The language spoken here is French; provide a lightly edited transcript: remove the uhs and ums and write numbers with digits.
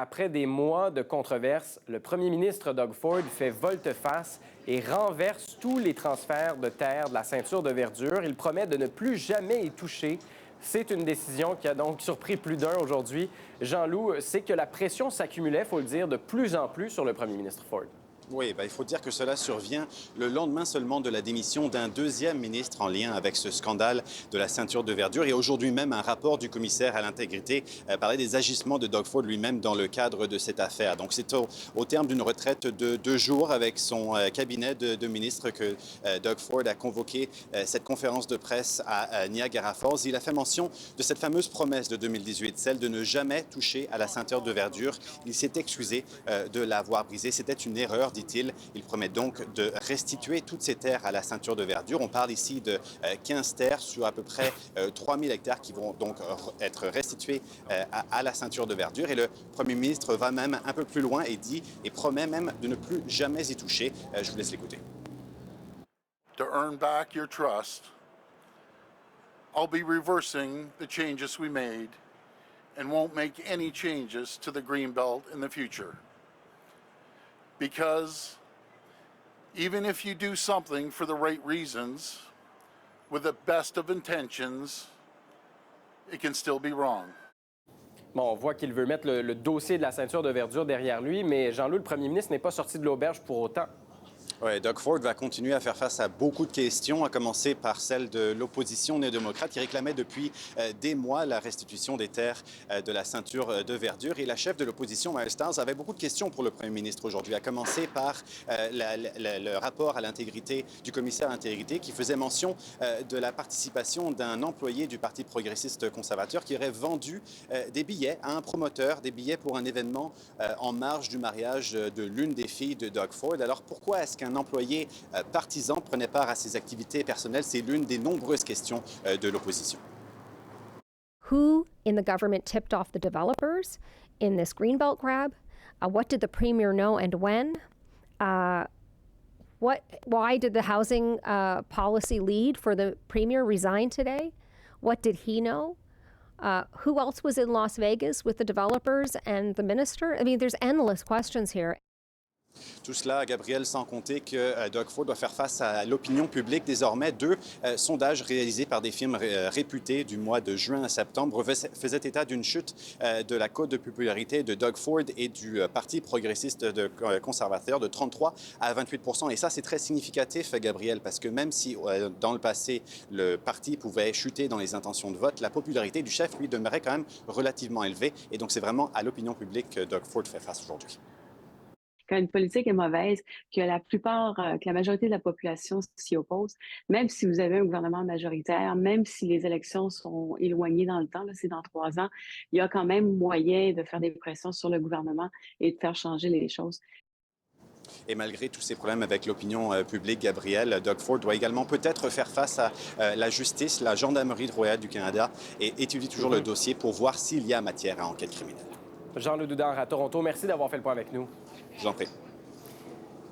Après des mois de controverses, le premier ministre Doug Ford fait volte-face et renverse tous les transferts de terre de la ceinture de verdure. Il promet de ne plus jamais y toucher. C'est une décision qui a donc surpris plus d'un aujourd'hui. Jean-Loup, c'est que la pression s'accumulait, il faut le dire, de plus en plus sur le premier ministre Ford. Oui, il faut dire que cela survient le lendemain seulement de la démission d'un deuxième ministre en lien avec ce scandale de la ceinture de verdure. Et aujourd'hui même, un rapport du commissaire à l'intégrité parlait des agissements de Doug Ford lui-même dans le cadre de cette affaire. Donc c'est au terme d'une retraite de 2 jours avec son cabinet de ministres que Doug Ford a convoqué cette conférence de presse à Niagara Falls. Il a fait mention de cette fameuse promesse de 2018, celle de ne jamais toucher à la ceinture de verdure. Il s'est excusé de l'avoir brisée. C'était une erreur, dit-il. Il promet donc de restituer toutes ces terres à la ceinture de verdure. On parle ici de 15 terres sur à peu près 3000 hectares qui vont donc être restitués à la ceinture de verdure. Et le Premier ministre va même un peu plus loin et promet même de ne plus jamais y toucher. Je vous laisse l'écouter. To earn back your trust, I'll be reversing the changes we made and won't make any changes to the Greenbelt in the future. Because even if you do something for the right reasons, with the best of intentions, it can still be wrong. Bon, on voit qu'il veut mettre le dossier de la ceinture de verdure derrière lui, mais Jean-Loup, le premier ministre, n'est pas sorti de l'auberge pour autant. Oui, Doug Ford va continuer à faire face à beaucoup de questions, à commencer par celle de l'opposition néo-démocrate qui réclamait depuis des mois la restitution des terres de la ceinture de verdure. Et la chef de l'opposition, Maher Stiles, avait beaucoup de questions pour le premier ministre aujourd'hui, à commencer par le rapport à l'intégrité du commissaire à l'intégrité qui faisait mention de la participation d'un employé du Parti progressiste conservateur qui aurait vendu des billets à un promoteur, des billets pour un événement en marge du mariage de l'une des filles de Doug Ford. Alors pourquoi est-ce qu'un employé partisan prenait part à ses activités personnelles? C'est l'une des nombreuses questions de l'opposition. Who in the government tipped off the developers in this Greenbelt grab? What did the premier know and when? Why did the housing policy lead for the premier resign today? What did he know? Who else was in Las Vegas with the developers and the minister? I mean, there's endless questions here. Tout cela, Gabriel, sans compter que Doug Ford doit faire face à l'opinion publique. Désormais, 2 sondages réalisés par des firmes réputées du mois de juin à septembre faisaient état d'une chute de la cote de popularité de Doug Ford et du Parti progressiste conservateur de 33 à 28 %. Et ça, c'est très significatif, Gabriel, parce que même si dans le passé, le parti pouvait chuter dans les intentions de vote, la popularité du chef, lui, demeurait quand même relativement élevée. Et donc, c'est vraiment à l'opinion publique que Doug Ford fait face aujourd'hui. Quand une politique est mauvaise, que la majorité de la population s'y oppose, même si vous avez un gouvernement majoritaire, même si les élections sont éloignées dans le temps, là, c'est dans 3 ans, il y a quand même moyen de faire des pressions sur le gouvernement et de faire changer les choses. Et malgré tous ces problèmes avec l'opinion publique, Gabriel, Doug Ford doit également peut-être faire face à la justice, la gendarmerie royale du Canada, et étudie toujours le dossier pour voir s'il y a matière à enquête criminelle. Jean-Loup Doudard à Toronto, merci d'avoir fait le point avec nous. Je vous en prie.